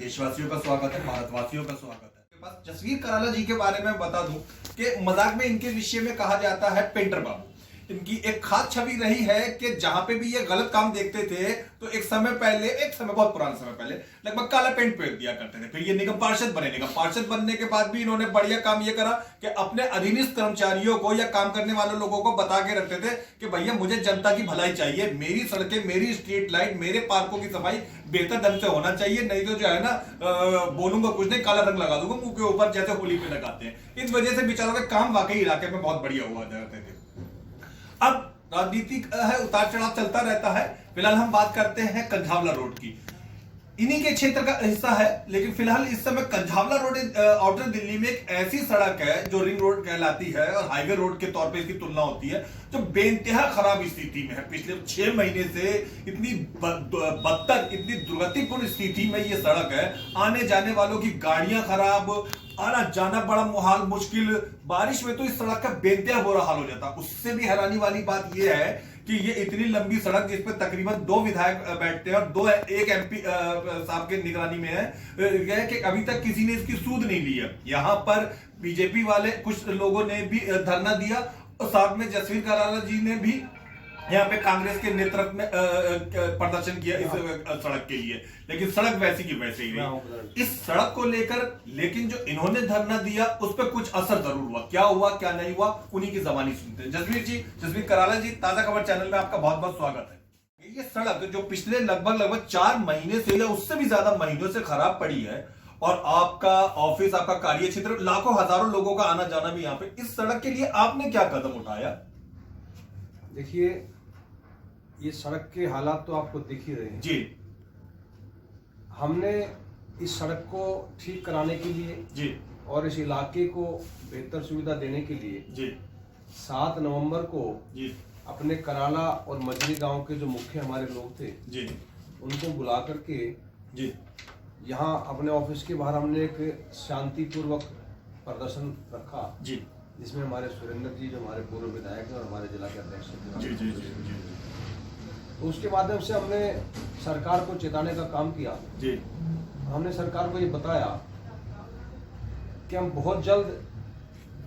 देशवासियों का स्वागत है, भारतवासियों का स्वागत है। मेरे पास जसवीर कराला जी के बारे में बता दूं कि मजाक में इनके विषय में कहा जाता है पेंटर बाबू। इनकी एक खास छवि रही है कि जहां पे भी ये गलत काम देखते थे तो एक समय बहुत पुराने समय पहले लगभग काला पेंट फेर दिया करते थे। फिर ये निगम पार्षद बने। निगम पार्षद बनने के बाद भी इन्होंने बढ़िया काम ये करा कि अपने अधीनस्थ कर्मचारियों को या काम करने वाले लोगों को बता के रखते थे कि भैया मुझे जनता की भलाई चाहिए, मेरी सड़कें, मेरी स्ट्रीट लाइट, मेरे पार्कों की सफाई बेहतर ढंग से होना चाहिए, नहीं तो जो है ना बोलूंगा कुछ नहीं, काला रंग लगा दूंगा मुंह के ऊपर जैसे होली पे लगाते हैं। इस वजह से बेचारों के काम वाकई इलाके में बहुत बढ़िया हुआ करते थे। अब राजनीति है, उतार चढ़ाव चलता रहता है। फिलहाल हम बात करते हैं कंझावला रोड की, इन्हीं के क्षेत्र का हिस्सा है। लेकिन फिलहाल इस समय कंझावला रोड आउटर दिल्ली में एक ऐसी सड़क है जो रिंग रोड कहलाती है और हाईवे रोड के तौर पे इसकी तुलना होती है, जो बेइंतहा खराब स्थिति में है। पिछले 6 महीने से इतनी बदतर, इतनी दुर्गतिपूर्ण स्थिति में ये सड़क है। आने जाने वालों की गाड़ियां खराब, आना जाना बड़ा मुहाल, मुश्किल। बारिश में तो इस सड़क का बेइंतहा बुरा हाल हो जाता। उससे भी हैरानी वाली बात यह है कि ये इतनी लंबी सड़क जिस पे तकरीबन 2 विधायक बैठते हैं और एक एमपी साहब के निगरानी में है कि अभी तक किसी ने इसकी सूद नहीं ली है। यहाँ पर बीजेपी वाले कुछ लोगों ने भी धरना दिया और साथ में जसवीर कराला जी ने भी यहाँ पे कांग्रेस के नेतृत्व में प्रदर्शन किया इस सड़क के लिए। लेकिन सड़क वैसी की वैसे ही रही इस सड़क को लेकर। लेकिन जो इन्होंने धरना दिया उस पर कुछ असर जरूर हुआ। क्या हुआ क्या नहीं हुआ उन्हीं की जबानी सुनते हैं। जसवीर कराला जी, ताजा खबर चैनल में आपका बहुत बहुत स्वागत है। ये सड़क जो पिछले लगभग 4 महीने से या उससे भी ज्यादा महीनों से खराब पड़ी है और आपका ऑफिस, आपका कार्य क्षेत्र, लाखों हजारों लोगों का आना जाना भी यहाँ पे, इस सड़क के लिए आपने क्या कदम उठाया? देखिए, ये सड़क के हालात तो आपको दिख ही रहे हैं जी। हमने इस सड़क को ठीक कराने के लिए जी और इस इलाके को बेहतर सुविधा देने के लिए जी 7 नवंबर को जी अपने कराला और मजरी गांव के जो मुख्य हमारे लोग थे जी उनको बुला करके जी यहाँ अपने ऑफिस के बाहर हमने एक शांतिपूर्वक प्रदर्शन रखा, जी जिसमें हमारे सुरेंद्र जी जो हमारे पूर्व विधायक हैं और हमारे जिला के अध्यक्ष थे। जी जी जी जी तो उसके माध्यम से हमने सरकार को चेताने का काम किया। जी हमने सरकार को ये बताया कि हम बहुत जल्द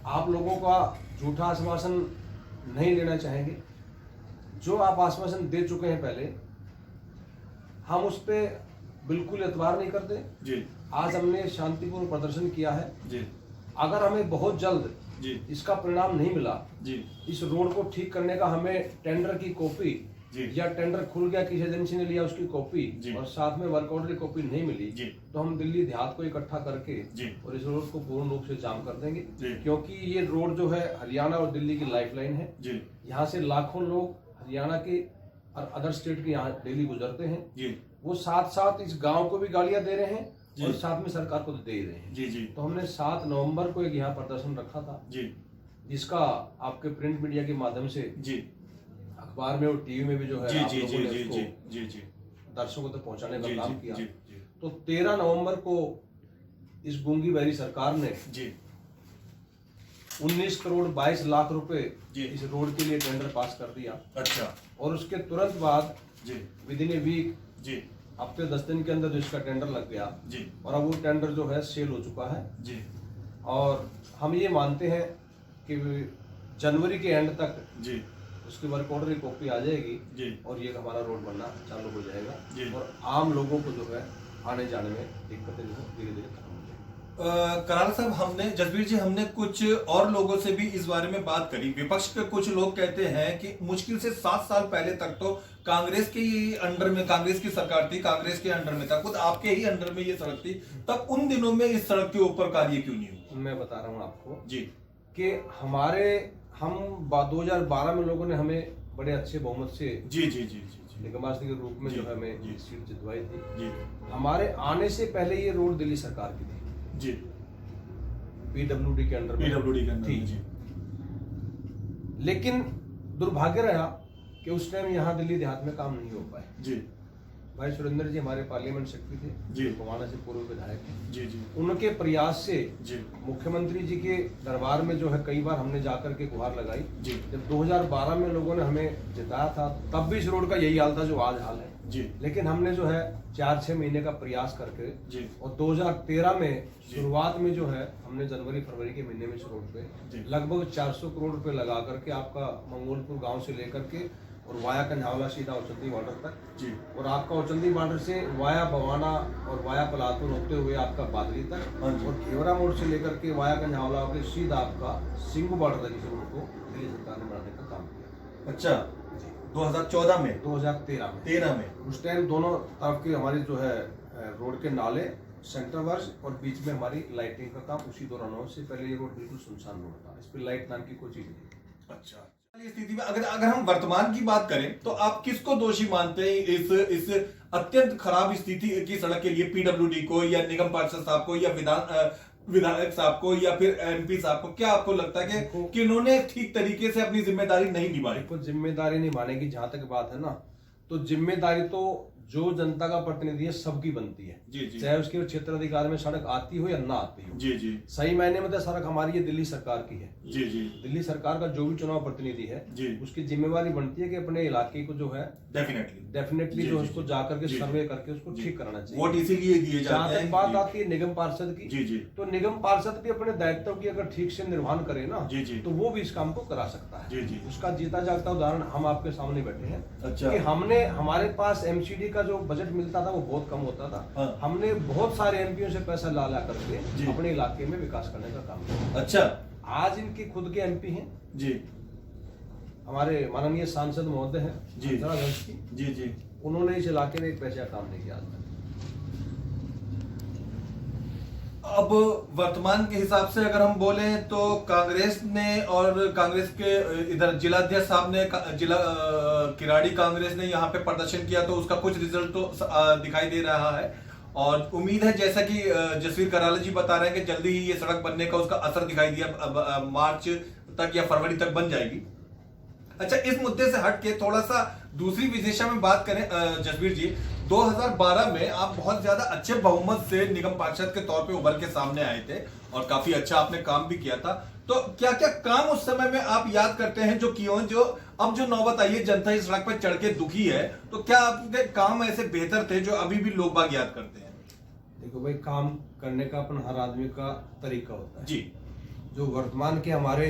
आप लोगों का झूठा आश्वासन नहीं लेना चाहेंगे। जो आप आश्वासन दे चुके हैं पहले, हम उस पर बिल्कुल एतबार नहीं करते। जी आज हमने शांतिपूर्ण प्रदर्शन किया है। जी अगर हमें बहुत जल्द जी इसका परिणाम नहीं मिला, जी इस रोड को ठीक करने का, हमें टेंडर की कॉपी या टेंडर खुल गया, किसी एजेंसी ने लिया उसकी कॉपी और साथ में वर्क ऑर्डर की कॉपी नहीं मिली, तो हम दिल्ली देहात को इकट्ठा करके और इस रोड को पूर्ण रूप से जाम कर देंगे। क्योंकि ये रोड जो है हरियाणा और दिल्ली की लाइफलाइन है। यहाँ से लाखों लोग हरियाणा के और अदर स्टेट के यहाँ डेली गुजरते हैं। वो साथ साथ इस गाँव को भी गालियां दे रहे हैं और साथ में सरकार को दे रहे हैं। तो हमने 7 नवंबर को एक यहाँ प्रदर्शन रखा था, जिसका आपके प्रिंट मीडिया के माध्यम से, अखबार में और टीवी में भी जो है आप लोगों ने उसको दर्शकों तक पहुंचाने का काम किया। तो 13 नवंबर को इस गूंगी बहरी सरकार ने 19 करोड़ 22 लाख रुपए इस रोड के लिए टेंडर पास कर दिया। अच्छा। और उसके तुरंत बाद विद इन ए वीक, हफ्ते 10 दिन के अंदर जो इसका टेंडर लग गया और अब वो टेंडर जो है सेल हो चुका है। और हम ये मानते हैं कि जनवरी के एंड तक उसकी वर्क ऑर्डर की कॉपी आ जाएगी और ये हमारा रोड बनना चालू हो जाएगा और आम लोगों को जो है आने जाने में दिक्कतें जो है धीरे धीरे खत्म हो जाएगी। कराला साहब, जसवीर जी, हमने कुछ और लोगों से भी इस बारे में बात करी। विपक्ष के कुछ लोग कहते हैं कि मुश्किल से 7 साल पहले तक तो कांग्रेस के ही अंडर में, कांग्रेस की सरकार थी, कांग्रेस के अंडर में था, खुद आपके ही अंडर में ये सड़क थी, तब उन दिनों में इस सड़क के ऊपर कार्य क्यों नहीं हुआ? मैं बता रहा हूँ आपको कि हम 2012 में लोगों ने हमें बड़े अच्छे बहुमत से निगमांश के रूप में जो है हमें सीट जितवाई थी। हमारे आने से पहले ये रोड दिल्ली सरकार की थी, पीडब्ल्यूडी के अंडर में थी। लेकिन दुर्भाग्य रहा कि उस टाइम यहाँ दिल्ली देहात में काम नहीं हो पाए। भाई सुरेंद्र जी हमारे पार्लियामेंट सेक्रेटरी थे जी, गोवाना से पूर्व विधायक थे जी जी उनके प्रयास से जी मुख्यमंत्री जी के दरबार में जो है कई बार हमने जाकर के गुहार लगाई। जी जब 2012 में लोगों ने हमें जिताया था तब भी इस रोड का यही हाल था जो आज हाल है जी लेकिन हमने जो है 4-6 महीने का प्रयास करके जी और 2013 में जी। शुरुआत में जो है हमने जनवरी फरवरी के महीने में इस रोड पे जी। लगभग 400 करोड़ रुपए लगा करके आपका मंगोलपुर गांव से लेकर के और वाया कंझावला सीधा औचंदी बॉर्डर तक जी और आपका औचंदी बॉर्डर से वाया बवाना और वाया पलातुर होते हुए आपका बादली तक हाँ जी। और घेवरा मोड़ से लेकर के वाया कंझावला होकर सीधा आपका सिंगू बॉर्डर तक इस रोड को दिल्ली सरकार ने बनाने का काम किया। अच्छा 2014 में 2013 में में उस टाइम दोनों तरफ के हमारी जो है रोड के नाले सेंटर वर्ष और बीच में हमारी लाइटिंग का काम उसी दौरान हुआ। उससे पहले ये रोड बिल्कुल सुनसान रोड था, इस पर लाइट नाम की कोई चीज नहीं। अच्छा इस स्थिति में अगर हम वर्तमान की बात करें तो आप किसको दोषी मानते हैं इस अत्यंत खराब स्थिति की सड़क के लिए? पीडब्ल्यूडी को या निगम पार्षद साहब को या विधायक साहब को या फिर एमपी साहब को? क्या आपको लगता है कि इन्होंने ठीक तरीके से अपनी जिम्मेदारी नहीं निभाई? देखो जिम्मेदारी निभाने की जहां तक बात है ना तो जिम्मेदारी तो जो जनता का प्रतिनिधि है सबकी बनती है जी जी चाहे उसके क्षेत्र अधिकार में सड़क आती हो या ना आती हो। जी जी सही मायने में तो सड़क हमारी ये दिल्ली सरकार की है। जी जी दिल्ली सरकार का जो भी चुनाव प्रतिनिधि है जी उसकी जिम्मेवारी बनती है कि अपने इलाके को जो है डेफिनेटली जो उसको जाकर के सर्वे करके उसको ठीक कराना चाहिए। वोट इसीलिए दिए जाते हैं। बात आती है निगम पार्षद की जी जी तो निगम पार्षद भी अपने दायित्व की अगर ठीक से निर्वहन करे ना जी जी तो वो भी इस काम को करा सकता है। जी जी उसका जीता जागता उदाहरण हम आपके सामने बैठे हैं। अच्छा कि हमने हमारे पास एमसीडी का जो बजट मिलता था वो बहुत कम होता था। हाँ। हमने बहुत सारे एमपीओ से पैसा ला जी। करके अपने इलाके में विकास करने का काम किया। अच्छा आज इनके खुद के एमपी हैं जी हमारे माननीय सांसद महोदय हैं जी। जी जी उन्होंने इस इलाके में एक पैसा काम नहीं किया आज तक। अब वर्तमान के हिसाब से अगर हम बोले तो कांग्रेस ने और कांग्रेस के इधर जिलाध्यक्ष साहब ने जिला किराड़ी कांग्रेस ने यहाँ पे प्रदर्शन किया तो उसका कुछ रिजल्ट तो दिखाई दे रहा है और उम्मीद है जैसा कि जसवीर कराला जी बता रहे हैं कि जल्दी ही ये सड़क बनने का उसका असर दिखाई दिया मार्च तक या फरवरी तक बन जाएगी। अच्छा इस मुद्दे से हट के थोड़ा सा दूसरी विशेषता में बात करें जसवीर जी, 2012 में आप बहुत ज्यादा अच्छे बहुमत से निगम पार्षद के तौर पे उभर के सामने आए थे और काफी अच्छा आपने काम भी किया था। तो क्या क्या काम उस समय में आप याद करते हैं जो किए जो अब जो नौबत आई है जनता इस सड़क पर चढ़ के दुखी है तो क्या आपके काम ऐसे बेहतर थे जो अभी भी लोग बाग याद करते हैं? देखो भाई काम करने का अपन हर आदमी का तरीका होता है जी। जो वर्तमान के हमारे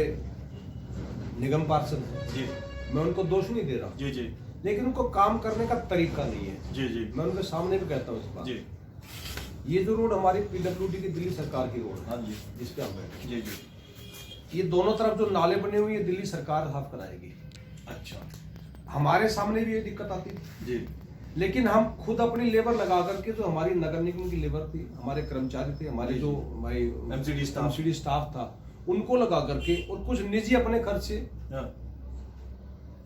निगम पार्षद हैं जी मैं उनको दोष नहीं दे रहा जी जी लेकिन उनको काम करने का तरीका नहीं है। जी जी मैं उनके सामने भी कहता हूँ इस बात। जी ये जो रोड हमारी पीडब्ल्यूडी की दिल्ली सरकार की रोड है हाँ जी जिस पे हम बैठे जी जी ये दोनों तरफ जो नाले बने हुए ये दिल्ली सरकार साफ कराएगी। अच्छा हमारे सामने भी ये दिक्कत आती थी जी लेकिन हम खुद अपनी लेबर लगा करके जो हमारी नगर निगम की लेबर थी हमारे कर्मचारी थे हमारे जो भाई एमसीडी स्टाफ था उनको लगा करके और कुछ निजी अपने खर्च से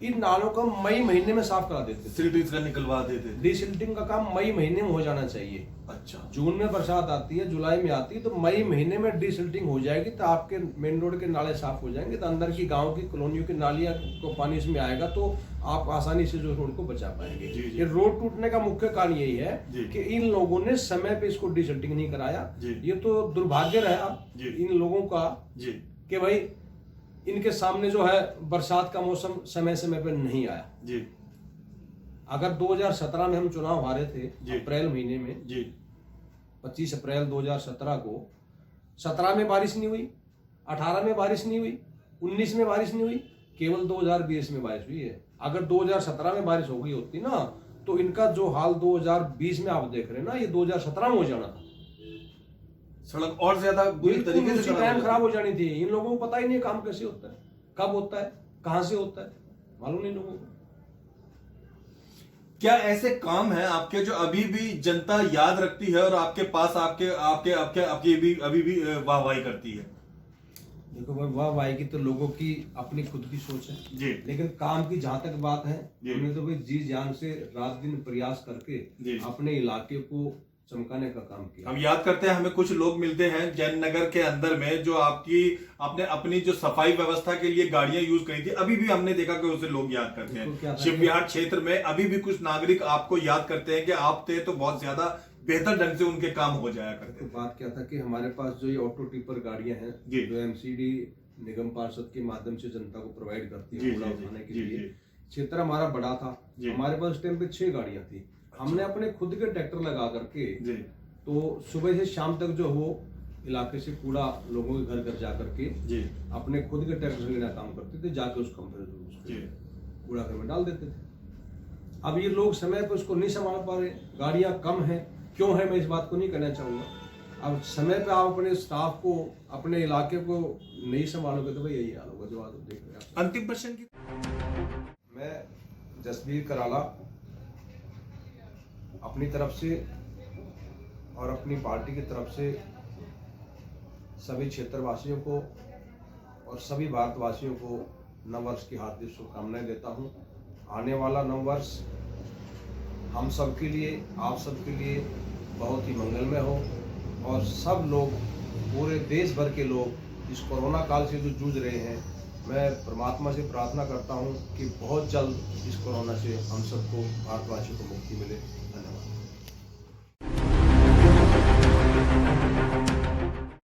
इन नालों को मई महीने में साफ करा देते थे। सिल्टिंग का निकलवा देते थे। डिसिल्टिंग का काम मई महीने में हो जाना चाहिए। अच्छा जून में बरसात आती है जुलाई में आती है तो मई महीने में डिसिल्टिंग हो जाएगी तो आपके मेन रोड के नाले साफ हो जाएंगे तो अंदर की गांव की कॉलोनियों की नालियां को पानी इसमें आएगा तो आप आसानी से जो रोड को बचा पाएंगे। ये रोड टूटने का मुख्य कारण यही है कि इन लोगों ने समय पे इसको डिसिल्टिंग नहीं कराया। ये तो दुर्भाग्य रहा इन लोगों का कि भाई इनके सामने जो है बरसात का मौसम समय समय पर नहीं आया। जी अगर 2017 में हम चुनाव हारे थे अप्रैल महीने में जी 25 अप्रैल 2017 को 17 में बारिश नहीं हुई 18 में बारिश नहीं हुई 19 में बारिश नहीं हुई केवल 2020 में बारिश हुई है। अगर 2017 में बारिश हो गई होती ना तो इनका जो हाल 2020 में आप देख रहे हैं ना ये 2017 में हो जाना था। सड़क और ज्यादा बुरी तरीके से खराब हो जानी थी। इन लोगों को पता ही नहीं काम कैसे होता है कब होता है कहां से होता है मालूम नहीं लोगों को। क्या ऐसे काम हैं आपके जो अभी भी जनता याद रखती है और आपके पास आपके आपके आपके आपकी अभी भी वाहवाही करती है? देखो भाई वाहवाही की तो लोगों की अपनी खुद की सोच है जी लेकिन काम की जहां तक बात है हमने तो भाई जी जान से रात दिन प्रयास करके अपने इलाके को चमकाने का काम किया। हम याद करते हैं, हमें कुछ लोग मिलते हैं जैन नगर के अंदर में जो आपने अपनी जो सफाई व्यवस्था के लिए गाड़ियां यूज करी थी, अभी भी हमने देखा कि उसे लोग याद करते हैं। शिव विहार क्षेत्र में अभी भी कुछ नागरिक आपको याद करते हैं कि आप थे तो बहुत ज्यादा बेहतर ढंग से उनके काम हो जाया करते। तो बात क्या था कि हमारे पास जो ये ऑटो टिपर गाड़ियां हैं जो एमसीडी निगम पार्षद के माध्यम से जनता को प्रोवाइड करती है कूड़ा उठाने के लिए, क्षेत्र हमारा बड़ा था, हमारे पास उस टाइम पे 6 गाड़ियां थी। हमने अपने खुद के ट्रैक्टर लगा करके तो सुबह से शाम तक जो हो इलाके से कूड़ा लोगों के घर घर जा करके अपने खुद के ट्रैक्टर से लेना काम करते थे, जाके उस कूड़ा घर में डाल देते थे। अब ये लोग समय पर उसको नहीं संभाल पा रहे, गाड़ियां कम है, क्यों है मैं इस बात को नहीं कहना चाहूंगा। अब समय पे आप अपने स्टाफ को अपने इलाके को नहीं संभालोगे तो भाई यही हाल होगा जो आप देख रहे हैं। अंतिम प्रश्न की मैं जसबीर कराला अपनी तरफ से और अपनी पार्टी की तरफ से सभी क्षेत्रवासियों को और सभी भारतवासियों को नववर्ष की हार्दिक शुभकामनाएं देता हूं। आने वाला नववर्ष हम सब के लिए, आप सब के लिए बहुत ही मंगलमय हो और सब लोग, पूरे देश भर के लोग इस कोरोना काल से जो जूझ रहे हैं, मैं परमात्मा से प्रार्थना करता हूं कि बहुत जल्द इस कोरोना से हम सबको, भारतवासियों को मुक्ति मिले।